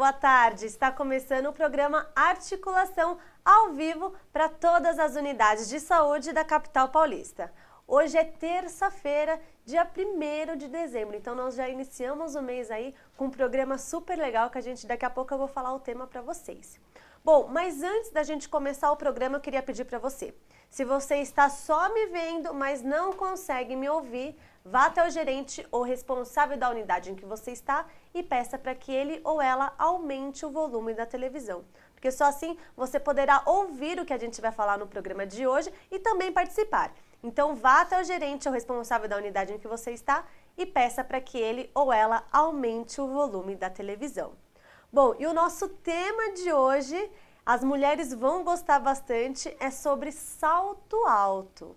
boa tarde. Está começando o programa Articulação ao vivo para todas as unidades de saúde da capital paulista. Hoje é terça-feira, dia 1º de dezembro, então nós já iniciamos o mês aí com um programa super legal que daqui a pouco eu vou falar o tema para vocês. Bom, mas antes da gente começar o programa, eu queria pedir para você, se você está só me vendo, mas não consegue me ouvir, vá até o gerente ou responsável da unidade em que você está e peça para que ele ou ela aumente o volume da televisão. Porque só assim você poderá ouvir o que a gente vai falar no programa de hoje e também participar. Então vá até o gerente ou responsável da unidade em que você está e peça para que ele ou ela aumente o volume da televisão. Bom, e o nosso tema de hoje, as mulheres vão gostar bastante, é sobre salto alto.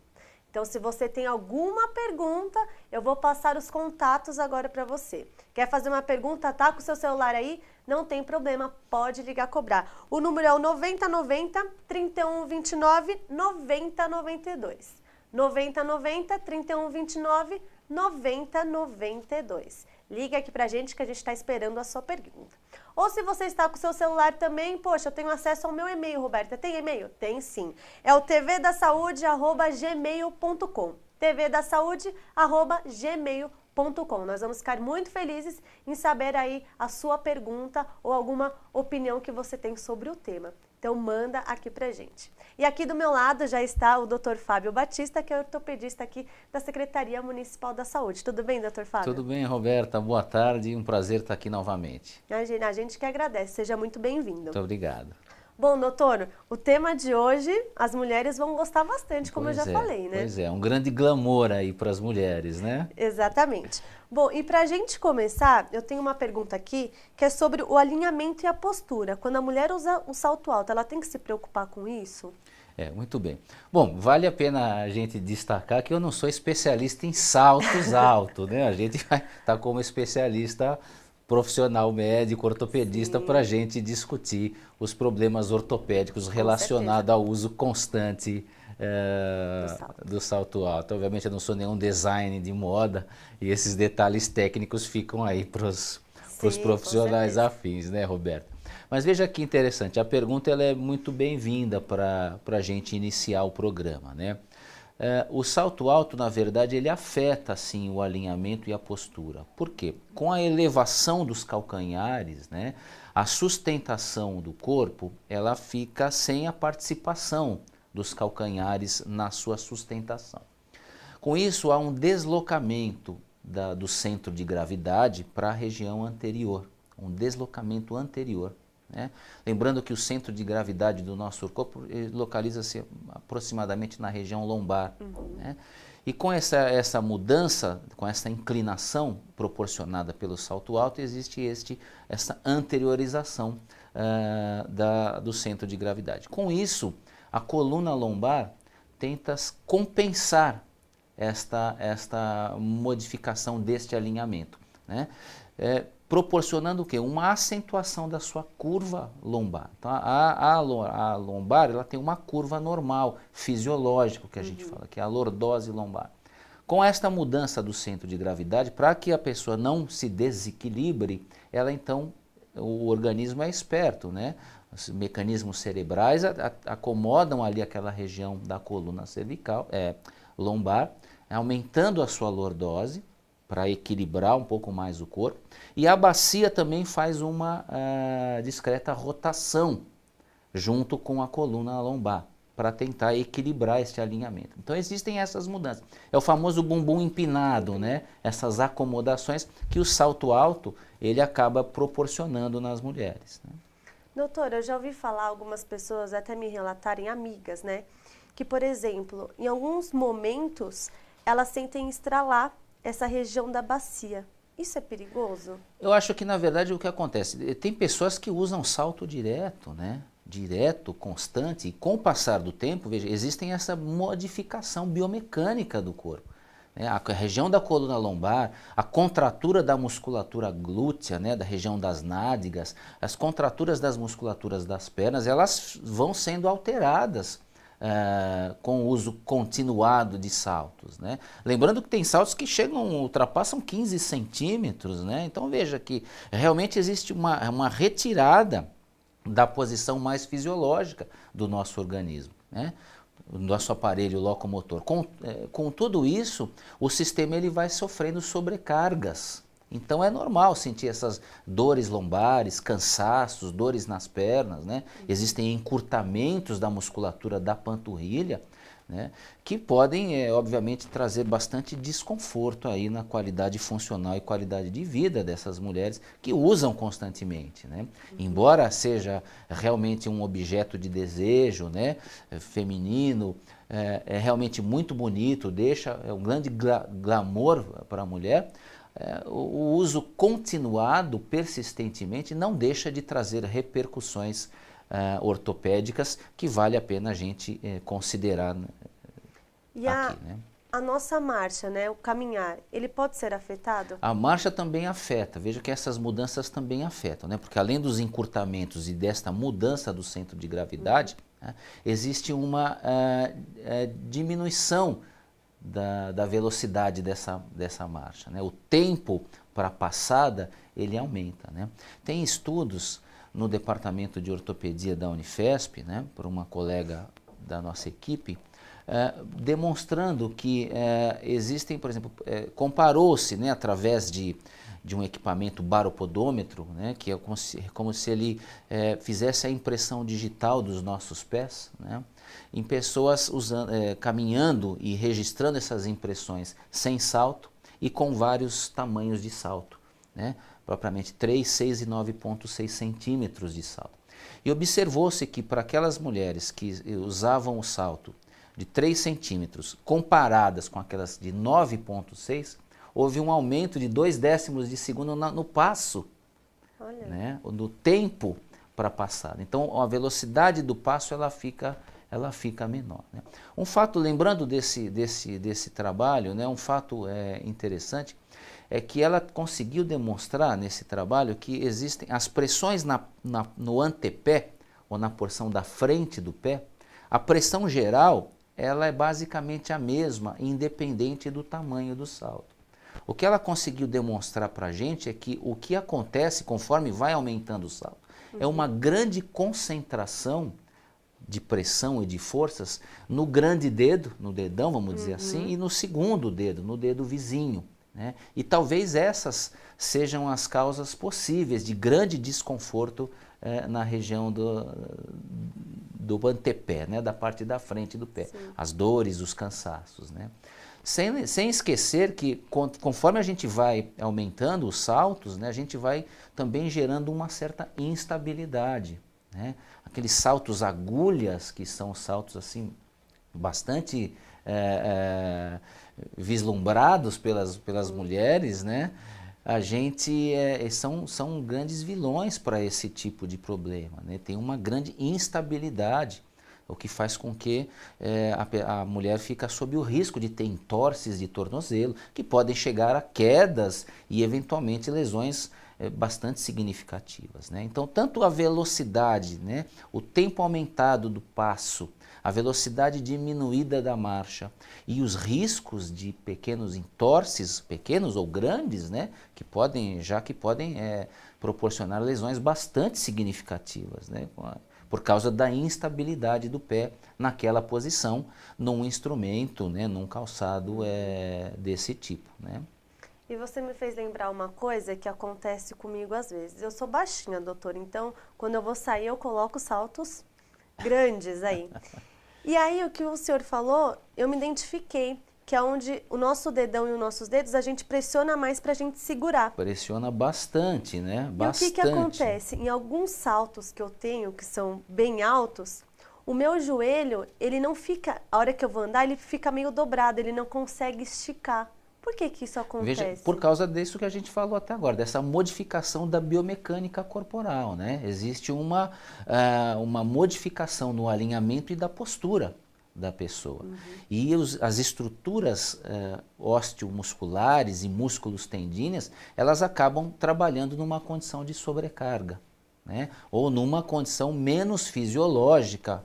Então, se você tem alguma pergunta, eu vou passar os contatos agora para você. Quer fazer uma pergunta, tá com o seu celular aí? Não tem problema, pode ligar cobrar. O número é o 9090 3129 9092. 9090 3129 9092. Liga aqui pra gente que a gente está esperando a sua pergunta. Ou se você está com o seu celular também, poxa, eu tenho acesso ao meu e-mail, Roberta. Tem e-mail? Tem sim. É o tvdasaude@gmail.com. tvdasaude@gmail.com. Nós vamos ficar muito felizes em saber aí a sua pergunta ou alguma opinião que você tem sobre o tema. Então manda aqui pra gente. E aqui do meu lado já está o Dr. Fábio Batista, que é ortopedista aqui da Secretaria Municipal da Saúde. Tudo bem, Dr. Fábio? Tudo bem, Roberta. Boa tarde. Um prazer estar aqui novamente. Imagina, a gente que agradece. Seja muito bem-vindo. Muito obrigado. Bom, doutor, o tema de hoje, as mulheres vão gostar bastante, como eu já falei, né? Pois é, um grande glamour aí para as mulheres, né? Exatamente. Bom, e para a gente começar, eu tenho uma pergunta aqui, que é sobre o alinhamento e a postura. Quando a mulher usa o salto alto, ela tem que se preocupar com isso? Muito bem. Bom, vale a pena a gente destacar que eu não sou especialista em saltos altos, né? A gente vai estar como especialista profissional médico, ortopedista, para a gente discutir os problemas ortopédicos relacionados ao uso constante do salto alto. Obviamente eu não sou nenhum design de moda e esses detalhes técnicos ficam aí para os profissionais afins, né, Roberto? Mas veja que interessante, a pergunta ela é muito bem-vinda para a gente iniciar o programa, né? O salto alto, na verdade, ele afeta sim o alinhamento e a postura. Por quê? Com a elevação dos calcanhares, né, a sustentação do corpo, ela fica sem a participação dos calcanhares na sua sustentação. Com isso, há um deslocamento do centro de gravidade para a região anterior, um deslocamento anterior. Né? Lembrando que o centro de gravidade do nosso corpo localiza-se aproximadamente na região lombar. Né? E com essa mudança, com essa inclinação proporcionada pelo salto alto, existe essa anteriorização do centro de gravidade. Com isso, a coluna lombar tenta compensar esta modificação deste alinhamento, né? Proporcionando o quê? Uma acentuação da sua curva lombar. Então, a lombar ela tem uma curva normal, fisiológica, que a gente fala, que é a lordose lombar. Com esta mudança do centro de gravidade, para que a pessoa não se desequilibre, ela então, o organismo é esperto, né? Os mecanismos cerebrais acomodam ali aquela região da coluna cervical, lombar, aumentando a sua lordose, para equilibrar um pouco mais o corpo. E a bacia também faz uma discreta rotação junto com a coluna lombar, para tentar equilibrar este alinhamento. Então existem essas mudanças. É o famoso bumbum empinado, né? Essas acomodações que o salto alto ele acaba proporcionando nas mulheres. Né? Doutora, eu já ouvi falar algumas pessoas até me relatarem, amigas, né? Que, por exemplo, em alguns momentos elas sentem estralar essa região da bacia. Isso é perigoso? Eu acho que, na verdade, o que acontece? Tem pessoas que usam salto direto, né? Direto, constante, e com o passar do tempo, veja, existe essa modificação biomecânica do corpo. Né? A região da coluna lombar, a contratura da musculatura glútea, né? Da região das nádegas, as contraturas das musculaturas das pernas, elas vão sendo alteradas com o uso continuado de saltos, né? Lembrando que tem saltos que ultrapassam 15 centímetros, né? Então veja que realmente existe uma retirada da posição mais fisiológica do nosso organismo, né? Do nosso aparelho locomotor. Com tudo isso, o sistema ele vai sofrendo sobrecargas. Então é normal sentir essas dores lombares, cansaços, dores nas pernas, né? Existem encurtamentos da musculatura da panturrilha, né? Que podem, obviamente, trazer bastante desconforto aí na qualidade funcional e qualidade de vida dessas mulheres que usam constantemente, né? Embora seja realmente um objeto de desejo, né? Feminino, é realmente muito bonito, é um grande glamour para a mulher. O uso continuado, persistentemente, não deixa de trazer repercussões ortopédicas que vale a pena a gente considerar e aqui, né? A nossa marcha, né, o caminhar, ele pode ser afetado? A marcha também afeta, veja que essas mudanças também afetam, né? Porque além dos encurtamentos e desta mudança do centro de gravidade, né, existe uma diminuição da velocidade dessa marcha, né? O tempo para a passada, ele aumenta, né? Tem estudos no departamento de ortopedia da Unifesp, né, por uma colega da nossa equipe, demonstrando que existem, por exemplo, comparou-se, né, através de um equipamento baropodômetro, né, que é como se ele fizesse a impressão digital dos nossos pés, né, em pessoas caminhando e registrando essas impressões sem salto e com vários tamanhos de salto, né, propriamente 3, 6 e 9,6 centímetros de salto. E observou-se que para aquelas mulheres que usavam o salto de 3 centímetros comparadas com aquelas de 9,6, houve um aumento de 2 décimos de segundo no passo, né, no tempo para passada. Então a velocidade do passo ela fica menor, né? Um fato, lembrando desse trabalho, né, um fato interessante, é que ela conseguiu demonstrar nesse trabalho que existem as pressões no antepé, ou na porção da frente do pé, a pressão geral ela é basicamente a mesma, independente do tamanho do salto. O que ela conseguiu demonstrar para a gente é que o que acontece conforme vai aumentando o salto é uma grande concentração de pressão e de forças no grande dedo, no dedão, vamos dizer assim, e no segundo dedo, no dedo vizinho, né? E talvez essas sejam as causas possíveis de grande desconforto na região do antepé, né? Da parte da frente do pé. Sim. As dores, os cansaços, né? Sem esquecer que conforme a gente vai aumentando os saltos, né, a gente vai também gerando uma certa instabilidade, né? Aqueles saltos agulhas, que são saltos assim bastante vislumbrados pelas mulheres, né? A gente são grandes vilões para esse tipo de problema, né? Tem uma grande instabilidade, o que faz com que a mulher fica sob o risco de ter entorses de tornozelo, que podem chegar a quedas e eventualmente lesões bastante significativas, né? Então, tanto a velocidade, né, o tempo aumentado do passo, a velocidade diminuída da marcha e os riscos de pequenos entorses, pequenos ou grandes, né, que podem proporcionar lesões bastante significativas, né, por causa da instabilidade do pé naquela posição, num instrumento, né, num calçado desse tipo, né. E você me fez lembrar uma coisa que acontece comigo às vezes. Eu sou baixinha, doutor, então quando eu vou sair eu coloco saltos grandes aí. E aí o que o senhor falou, eu me identifiquei, que é onde o nosso dedão e os nossos dedos a gente pressiona mais para a gente segurar. Pressiona bastante, né? Bastante. E o que acontece? Em alguns saltos que eu tenho, que são bem altos, o meu joelho, ele não fica, a hora que eu vou andar, ele fica meio dobrado, ele não consegue esticar. Por que isso acontece? Veja, por causa disso que a gente falou até agora, dessa modificação da biomecânica corporal, né? Existe uma modificação no alinhamento e da postura da pessoa. E as estruturas osteomusculares e músculos tendíneos, elas acabam trabalhando numa condição de sobrecarga, né? Ou numa condição menos fisiológica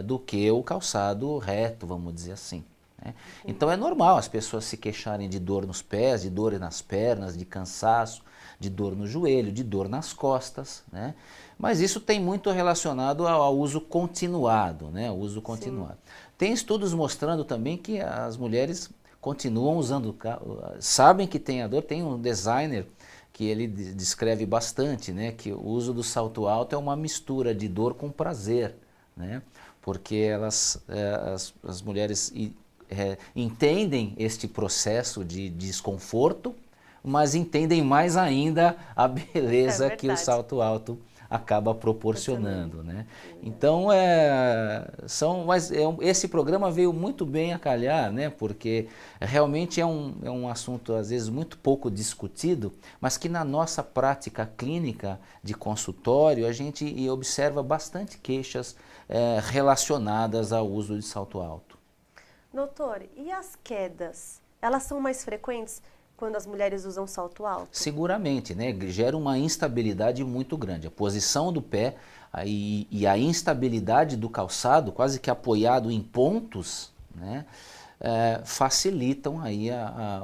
do que o calçado reto, vamos dizer assim. Né? Então é normal as pessoas se queixarem de dor nos pés, de dor nas pernas, de cansaço, de dor no joelho, de dor nas costas, né? Mas isso tem muito relacionado ao uso continuado, né? O uso continuado. Tem estudos mostrando também que as mulheres continuam usando, sabem que tem a dor. Tem um designer que ele descreve bastante, né, que o uso do salto alto é uma mistura de dor com prazer, né, porque as mulheres entendem este processo de desconforto, mas entendem mais ainda a beleza que o salto alto acaba proporcionando, né? Então, esse programa veio muito bem a calhar, né? Porque realmente é um assunto, às vezes, muito pouco discutido, mas que na nossa prática clínica de consultório, a gente observa bastante queixas relacionadas ao uso de salto alto. Doutor, e as quedas? Elas são mais frequentes quando as mulheres usam salto alto? Seguramente, né? Gera uma instabilidade muito grande. A posição do pé e a instabilidade do calçado, quase que apoiado em pontos, né? Facilitam aí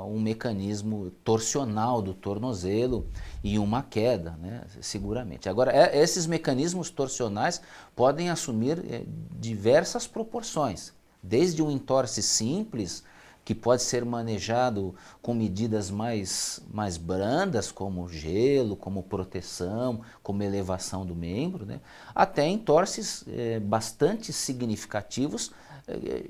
um mecanismo torsional do tornozelo e uma queda, né? Seguramente. Agora, esses mecanismos torsionais podem assumir diversas proporções, desde um entorse simples, que pode ser manejado com medidas mais brandas, como gelo, como proteção, como elevação do membro, né? Até entorses bastante significativos,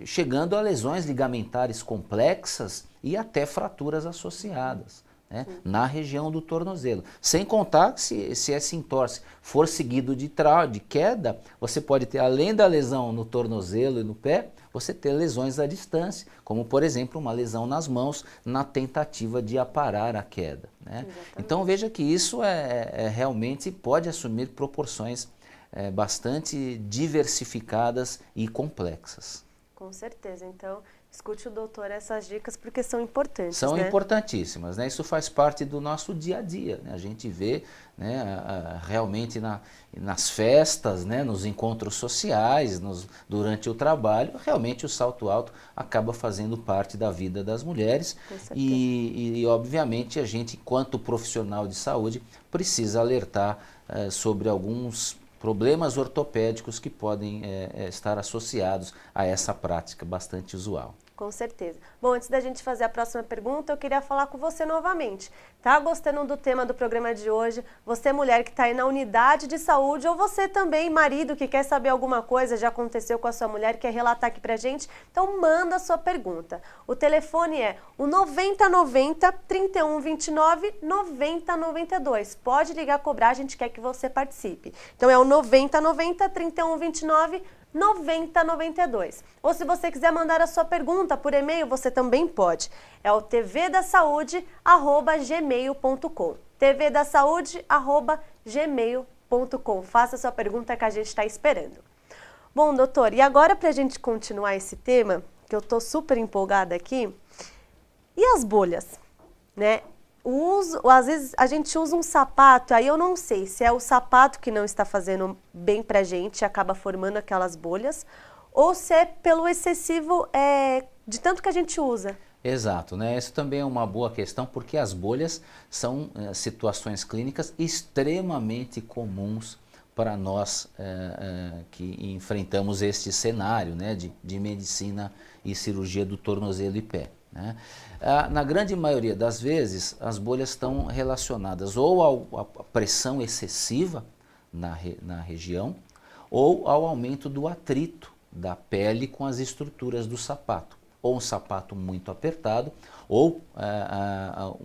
chegando a lesões ligamentares complexas e até fraturas associadas, né, na região do tornozelo. Sem contar que se esse entorse for seguido de queda, você pode ter, além da lesão no tornozelo e no pé, você ter lesões à distância, como por exemplo uma lesão nas mãos na tentativa de aparar a queda, né? Então veja que isso realmente pode assumir proporções bastante diversificadas e complexas. Com certeza. Então, escute o doutor essas dicas porque são importantes. São né? importantíssimas, né? Isso faz parte do nosso dia a dia, né? A gente vê, né, realmente nas festas, né, nos encontros sociais, durante o trabalho, realmente o salto alto acaba fazendo parte da vida das mulheres e obviamente a gente, enquanto profissional de saúde, precisa alertar sobre alguns problemas ortopédicos que podem estar associados a essa prática bastante usual. Com certeza. Bom, antes da gente fazer a próxima pergunta, eu queria falar com você novamente. Tá gostando do tema do programa de hoje? Você, mulher que está aí na unidade de saúde, ou você também, marido, que quer saber alguma coisa, já aconteceu com a sua mulher, quer relatar aqui pra gente? Então, manda a sua pergunta. O telefone é o 9090 3129 9092. Pode ligar, cobrar, a gente quer que você participe. Então, é o 9090 3129 9092. Ou se você quiser mandar a sua pergunta por e-mail, você também pode. É o tvdasaude@gmail.com. tvdasaude@gmail.com. Faça a sua pergunta que a gente está esperando. Bom, doutor, e agora para a gente continuar esse tema, que eu estou super empolgada aqui, e as bolhas, né? Às vezes a gente usa um sapato, aí eu não sei se é o sapato que não está fazendo bem pra gente, acaba formando aquelas bolhas, ou se é pelo excessivo de tanto que a gente usa. Exato, né? Isso também é uma boa questão, porque as bolhas são situações clínicas extremamente comuns para nós que enfrentamos este cenário, né, de medicina e cirurgia do tornozelo e pé, né? Na grande maioria das vezes, as bolhas estão relacionadas ou à pressão excessiva na região ou ao aumento do atrito da pele com as estruturas do sapato. Ou um sapato muito apertado, ou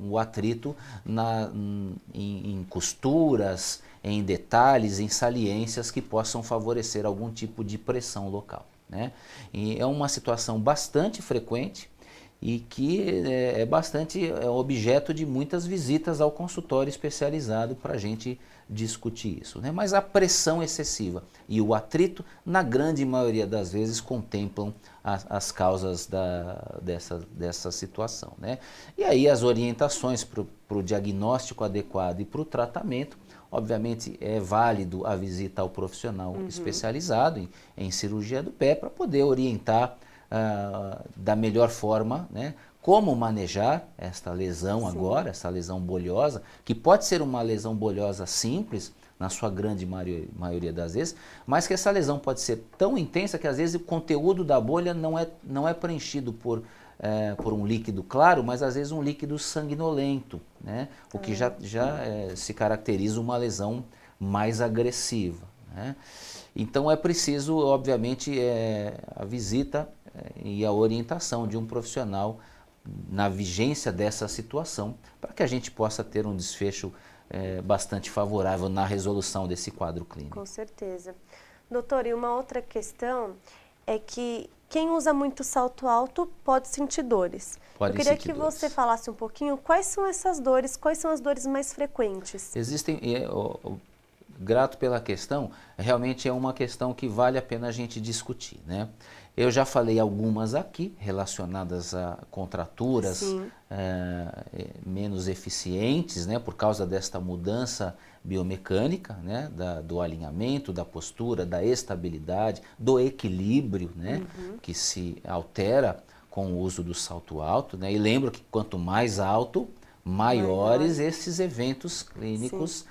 o atrito em costuras, em detalhes, em saliências que possam favorecer algum tipo de pressão local, né? E é uma situação bastante frequente e que é bastante objeto de muitas visitas ao consultório especializado para a gente discutir isso, né? Mas a pressão excessiva e o atrito, na grande maioria das vezes, contemplam as causas dessa situação, né? E aí as orientações para o diagnóstico adequado e para o tratamento, obviamente é válido a visita ao profissional especializado em cirurgia do pé para poder orientar da melhor forma, né, como manejar esta lesão agora, essa lesão bolhosa, que pode ser uma lesão bolhosa simples, na sua grande maioria das vezes, mas que essa lesão pode ser tão intensa que às vezes o conteúdo da bolha não é preenchido por um líquido claro, mas às vezes um líquido sanguinolento, né? O que já se caracteriza uma lesão mais agressiva, né? Então é preciso, obviamente, a visita e a orientação de um profissional na vigência dessa situação, para que a gente possa ter um desfecho bastante favorável na resolução desse quadro clínico. Com certeza. Doutor, e uma outra questão é que quem usa muito salto alto pode sentir dores. Eu queria que você falasse um pouquinho quais são essas dores, quais são as dores mais frequentes. Existem, grato pela questão, realmente é uma questão que vale a pena a gente discutir, né? Eu já falei algumas aqui relacionadas a contraturas menos eficientes, né, por causa desta mudança biomecânica, né, do alinhamento, da postura, da estabilidade, do equilíbrio, né, que se altera com o uso do salto alto, né? E lembro que quanto mais alto, maiores esses eventos clínicos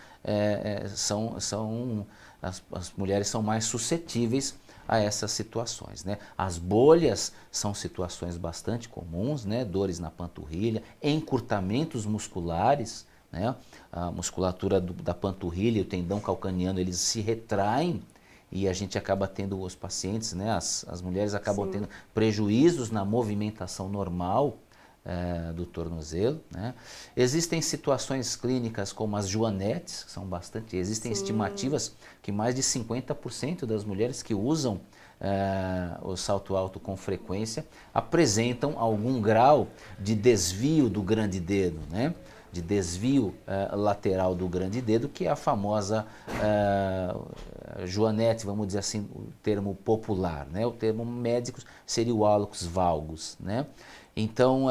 as mulheres são mais suscetíveis a essas situações, né? As bolhas são situações bastante comuns, né? Dores na panturrilha, encurtamentos musculares, né? A musculatura da panturrilha e o tendão calcaneano, eles se retraem e a gente acaba tendo, os pacientes, né? As mulheres acabam tendo prejuízos na movimentação normal do tornozelo, né? Existem situações clínicas como as joanetes, que são bastante, existem estimativas que mais de 50% das mulheres que usam o salto alto com frequência apresentam algum grau de desvio do grande dedo, né? De desvio lateral do grande dedo, que é a famosa joanete, vamos dizer assim, o termo popular, né? O termo médico seria o hallux valgus, né? Então,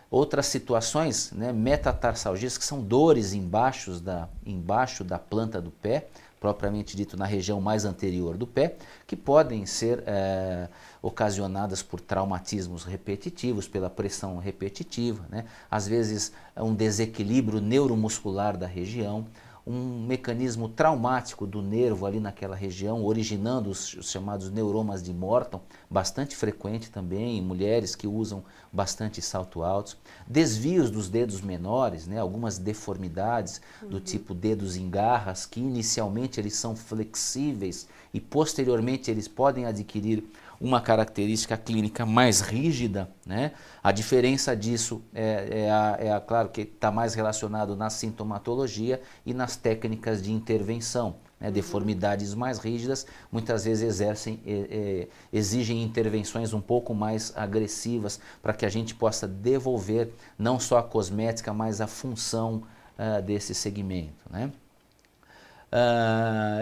outras situações, né, metatarsalgias, que são dores embaixo da planta do pé, propriamente dito na região mais anterior do pé, que podem ser ocasionadas por traumatismos repetitivos, pela pressão repetitiva, né? Às vezes um desequilíbrio neuromuscular da região, um mecanismo traumático do nervo ali naquela região, originando os chamados neuromas de Morton, bastante frequente também em mulheres que usam bastante salto altos, desvios dos dedos menores, né, algumas deformidades do tipo dedos em garras, que inicialmente eles são flexíveis e posteriormente eles podem adquirir uma característica clínica mais rígida, né? A diferença disso claro que está mais relacionado na sintomatologia e nas técnicas de intervenção, né? Deformidades mais rígidas muitas vezes exigem intervenções um pouco mais agressivas para que a gente possa devolver não só a cosmética, mas a função desse segmento, né?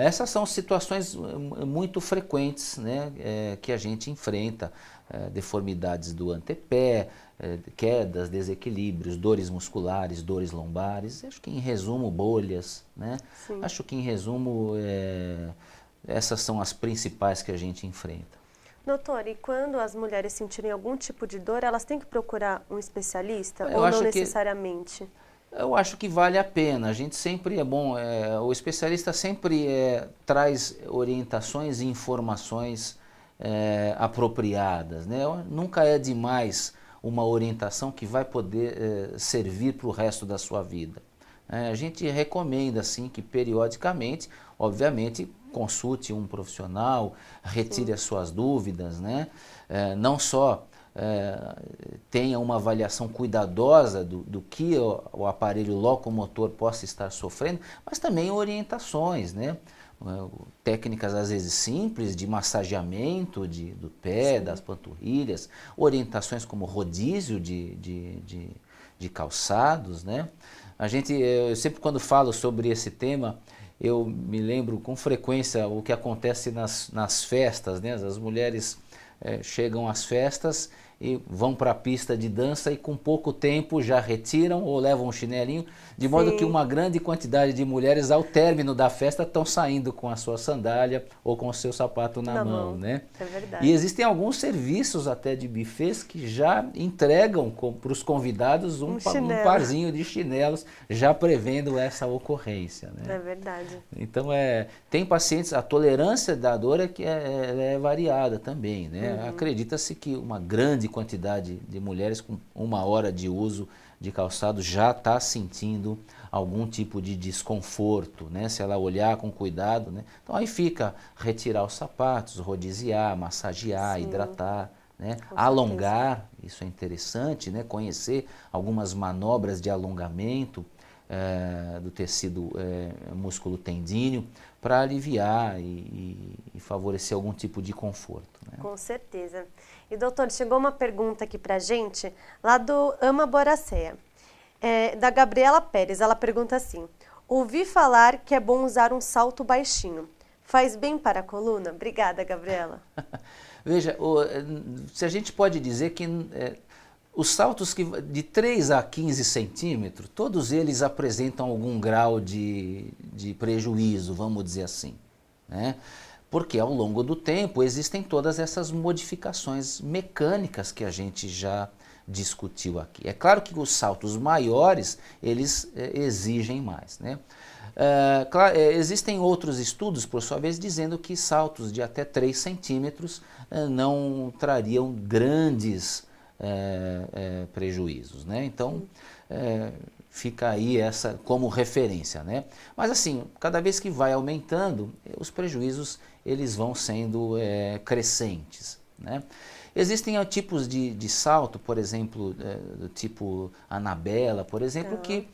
Essas são situações muito frequentes, né, que a gente enfrenta, deformidades do antepé, quedas, desequilíbrios, dores musculares, dores lombares, acho que em resumo bolhas, né? Acho que em resumo essas são as principais que a gente enfrenta. Doutor, e quando as mulheres sentirem algum tipo de dor, elas têm que procurar um especialista ou não necessariamente? Eu acho que vale a pena. A gente sempre o especialista sempre traz orientações e informações apropriadas, né? Nunca é demais uma orientação que vai poder servir para o resto da sua vida. A gente recomenda, assim, que periodicamente, obviamente, consulte um profissional, retire as suas dúvidas, né? Não só tenha uma avaliação cuidadosa do que o aparelho locomotor possa estar sofrendo, mas também orientações, né? Técnicas às vezes simples de massageamento do pé, das panturrilhas, orientações como rodízio de calçados, né? Eu sempre quando falo sobre esse tema, eu me lembro com frequência o que acontece nas festas, né? As mulheres chegam às festas e vão para a pista de dança e com pouco tempo já retiram ou levam um chinelinho, de modo que uma grande quantidade de mulheres ao término da festa estão saindo com a sua sandália ou com o seu sapato na mão, né? É verdade. E existem alguns serviços até de buffets que já entregam para os convidados um parzinho de chinelos, já prevendo essa ocorrência, né? É verdade. Então tem pacientes, a tolerância da dor é variada também, né? Acredita-se que uma grande quantidade de mulheres com 1 hora de uso de calçado já está sentindo algum tipo de desconforto, né? Se ela olhar com cuidado, né? Então aí fica retirar os sapatos, rodiziar, massagear, hidratar, né? Alongar, isso é interessante, né? Conhecer algumas manobras de alongamento do tecido músculo-tendíneo para aliviar e favorecer algum tipo de conforto, né? Com certeza. E doutor, chegou uma pergunta aqui pra gente, lá do Ama Boracéia, da Gabriela Pérez. Ela pergunta assim: ouvi falar que é bom usar um salto baixinho. Faz bem para a coluna? Obrigada, Gabriela. Veja, se a gente pode dizer que os saltos de 3 a 15 centímetros, todos eles apresentam algum grau de prejuízo, vamos dizer assim, né? Porque ao longo do tempo existem todas essas modificações mecânicas que a gente já discutiu aqui. É claro que os saltos maiores, eles exigem mais, né? Existem outros estudos, por sua vez, dizendo que saltos de até 3 centímetros não trariam grandes prejuízos, né? Então, fica aí essa como referência, né? Mas assim, cada vez que vai aumentando, os prejuízos eles vão sendo crescentes, né? Existem tipos de salto, por exemplo, do tipo Anabela, por exemplo, que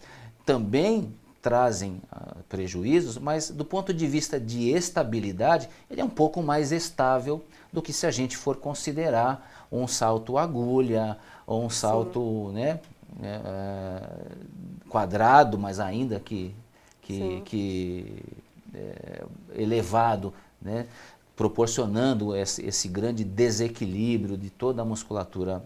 também trazem prejuízos, mas do ponto de vista de estabilidade, ele é um pouco mais estável do que se a gente for considerar um salto agulha ou um salto, né, quadrado, mas ainda que elevado, né, proporcionando esse grande desequilíbrio de toda a musculatura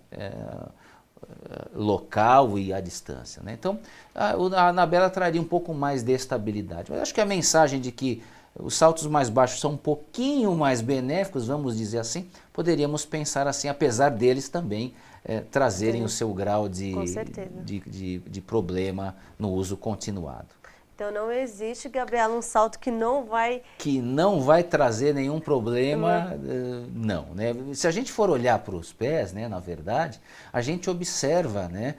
local e à distância, né? Então, a Anabela traria um pouco mais de estabilidade. Mas acho que a mensagem de que os saltos mais baixos são um pouquinho mais benéficos, vamos dizer assim, poderíamos pensar assim, apesar deles também trazerem o seu grau de problema no uso continuado. Então não existe, Gabriela, um salto que não vai... Que não vai trazer nenhum problema, não, né? Se a gente for olhar para os pés, né, na verdade, a gente observa, né,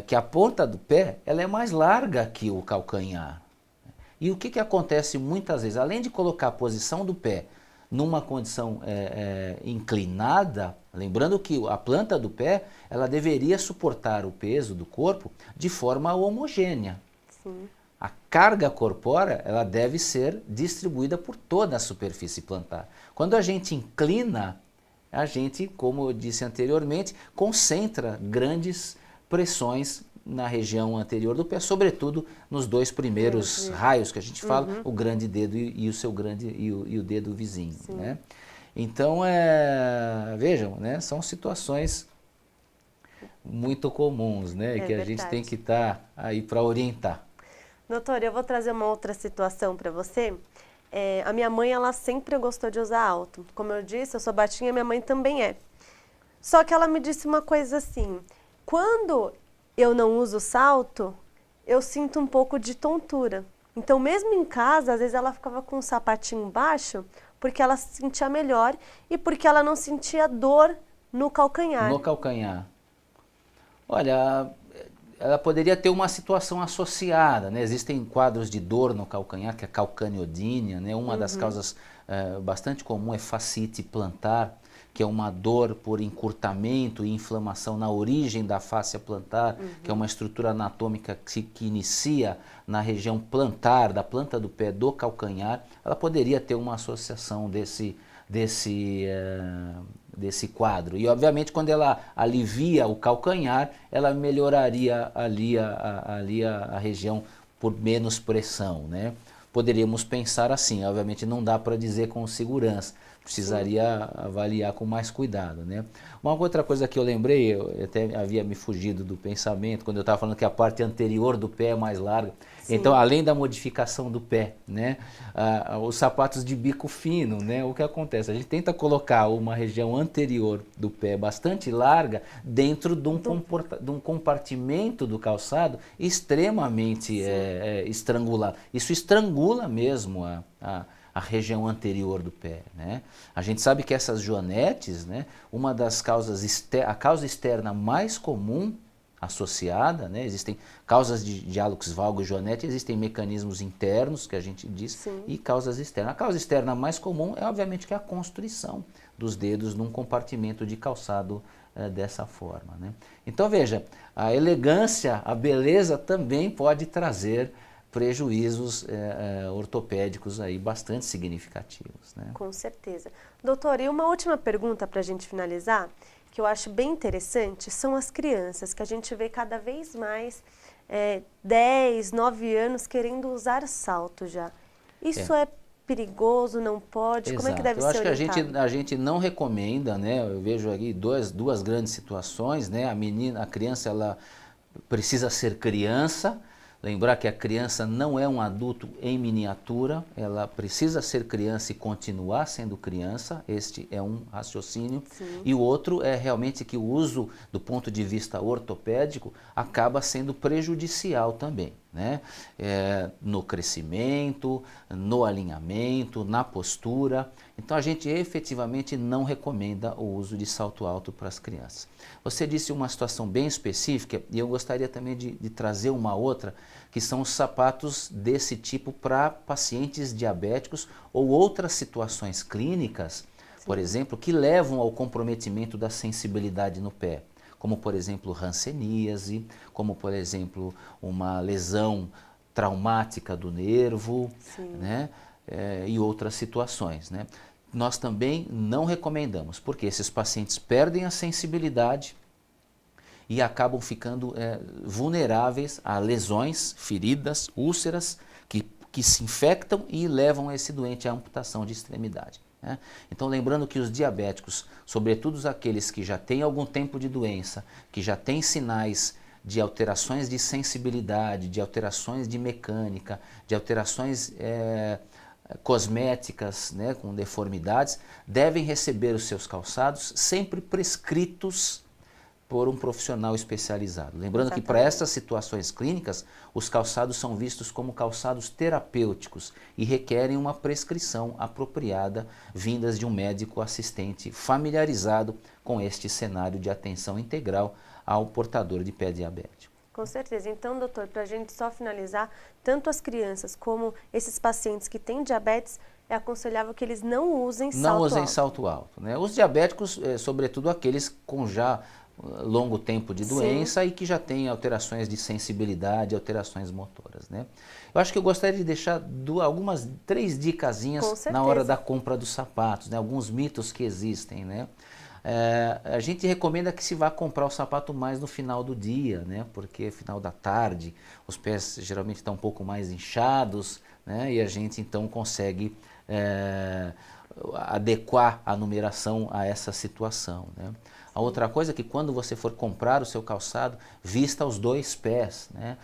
que a ponta do pé ela é mais larga que o calcanhar. E o que acontece muitas vezes? Além de colocar a posição do pé numa condição inclinada, lembrando que a planta do pé ela deveria suportar o peso do corpo de forma homogênea. Sim. A carga corpórea ela deve ser distribuída por toda a superfície plantar. Quando a gente inclina, a gente, como eu disse anteriormente, concentra grandes pressões na região anterior do pé, sobretudo nos 2 primeiros raios que a gente fala, o grande dedo e o dedo vizinho, né? Então, vejam, né, são situações muito comuns, né, que a gente tem que estar aí para orientar. Doutor, eu vou trazer uma outra situação para você. A minha mãe, ela sempre gostou de usar alto. Como eu disse, eu sou baixinha, minha mãe também é. Só que ela me disse uma coisa assim: quando eu não uso salto, eu sinto um pouco de tontura. Então, mesmo em casa, às vezes ela ficava com um sapatinho baixo, porque ela se sentia melhor e porque ela não sentia dor no calcanhar. No calcanhar. Olha, ela poderia ter uma situação associada, né? Existem quadros de dor no calcanhar, que é a calcaneodínia, né? Uma das causas bastante comum é fascite plantar, que é uma dor por encurtamento e inflamação na origem da fáscia plantar, que é uma estrutura anatômica que inicia na região plantar, da planta do pé do calcanhar. Ela poderia ter uma associação desse quadro. E, obviamente, quando ela alivia o calcanhar, ela melhoraria ali a região por menos pressão, né? Poderíamos pensar assim, obviamente não dá para dizer com segurança, precisaria avaliar com mais cuidado, né? Uma outra coisa que eu lembrei, eu até havia me fugido do pensamento, quando eu estava falando que a parte anterior do pé é mais larga. Sim. Então, além da modificação do pé, né, os sapatos de bico fino, né, o que acontece? A gente tenta colocar uma região anterior do pé bastante larga dentro de um compartimento do calçado extremamente estrangulado. Isso estrangula mesmo a região anterior do pé, né? A gente sabe que essas joanetes, né, uma das causas, a causa externa mais comum associada, né, existem causas de hálux valgus joanete, existem mecanismos internos que a gente diz. Sim. E causas externas. A causa externa mais comum é obviamente que a constrição dos dedos num compartimento de calçado dessa forma, né? Então veja, a elegância, a beleza também pode trazer prejuízos ortopédicos aí bastante significativos, né? Com certeza. Doutor, e uma última pergunta para a gente finalizar, que eu acho bem interessante, são as crianças, que a gente vê cada vez mais 10, 9 anos querendo usar salto já. Isso é perigoso, não pode? Exato. Como é que deve ser orientado? Eu acho que a gente não recomenda, né? Eu vejo aqui duas grandes situações, né? A criança, ela precisa ser criança. Lembrar que a criança não é um adulto em miniatura, ela precisa ser criança e continuar sendo criança, este é um raciocínio. Sim. E o outro é realmente que o uso do ponto de vista ortopédico acaba sendo prejudicial também, né? No crescimento, no alinhamento, na postura. Então a gente efetivamente não recomenda o uso de salto alto para as crianças. Você disse uma situação bem específica e eu gostaria também de trazer uma outra, que são os sapatos desse tipo para pacientes diabéticos ou outras situações clínicas, sim, por exemplo, que levam ao comprometimento da sensibilidade no pé, como por exemplo hanseníase, como por exemplo uma lesão traumática do nervo, né? E outras situações, né? Nós também não recomendamos, porque esses pacientes perdem a sensibilidade e acabam ficando vulneráveis a lesões, feridas, úlceras, que se infectam e levam esse doente à amputação de extremidade, né? Então lembrando que os diabéticos, sobretudo aqueles que já têm algum tempo de doença, que já têm sinais de alterações de sensibilidade, de alterações de mecânica, de alterações cosméticas, né, com deformidades, devem receber os seus calçados sempre prescritos por um profissional especializado. Lembrando que para essas situações clínicas, os calçados são vistos como calçados terapêuticos e requerem uma prescrição apropriada, vindas de um médico assistente familiarizado com este cenário de atenção integral ao portador de pé diabético. Com certeza. Então, doutor, para a gente só finalizar, tanto as crianças como esses pacientes que têm diabetes, é aconselhável que eles não usem salto alto. Não usem salto alto, né? Os diabéticos, sobretudo aqueles com já longo tempo de doença, sim, e que já têm alterações de sensibilidade, alterações motoras, né? Eu acho que eu gostaria de deixar algumas 3 dicasinhas na hora da compra dos sapatos, né? Alguns mitos que existem, né? A gente recomenda que se vá comprar o sapato mais no final do dia, né? Porque final da tarde os pés geralmente estão um pouco mais inchados, né? E a gente então consegue adequar a numeração a essa situação, né? A outra coisa é que quando você for comprar o seu calçado, vista os 2 pés, né?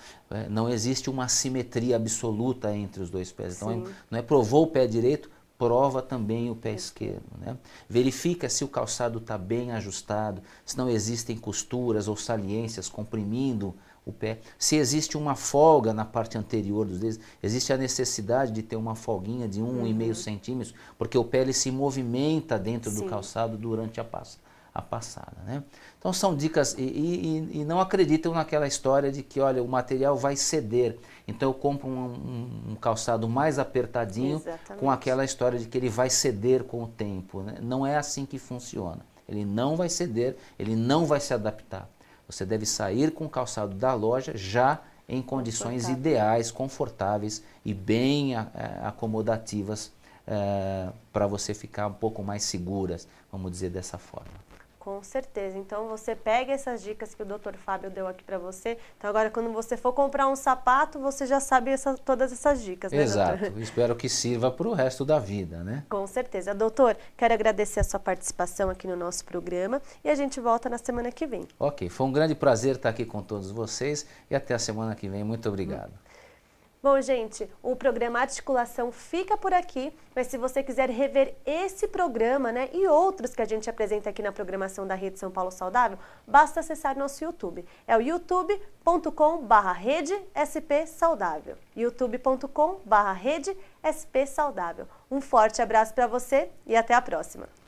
Não existe uma simetria absoluta entre os 2 pés. Então não é provou o pé direito, prova também o pé esquerdo, né? Verifica se o calçado está bem ajustado, se não existem costuras ou saliências comprimindo o pé, se existe uma folga na parte anterior dos dedos, existe a necessidade de ter uma folguinha de 1,5 centímetros, porque o pé ele se movimenta dentro do calçado durante a passada, né? Então são dicas e não acreditam naquela história de que, olha, o material vai ceder, então eu compro um calçado mais apertadinho. Exatamente. Com aquela história de que ele vai ceder com o tempo, né? Não é assim que funciona, ele não vai ceder, ele não vai se adaptar. Você deve sair com o calçado da loja já em condições ideais, confortáveis e bem acomodativas para você ficar um pouco mais seguras, vamos dizer dessa forma. Com certeza. Então, você pega essas dicas que o Dr. Fábio deu aqui para você. Então, agora, quando você for comprar um sapato, você já sabe todas essas dicas, né, Exato. doutor? Espero que sirva para o resto da vida, né? Com certeza. Doutor, quero agradecer a sua participação aqui no nosso programa e a gente volta na semana que vem. Ok, foi um grande prazer estar aqui com todos vocês e até a semana que vem. Muito obrigado. Bom, gente, o programa Articulação fica por aqui, mas se você quiser rever esse programa, né, e outros que a gente apresenta aqui na programação da Rede São Paulo Saudável, basta acessar nosso YouTube. É o youtube.com/redespsaudável. youtube.com/redespsaudável. Um forte abraço para você e até a próxima.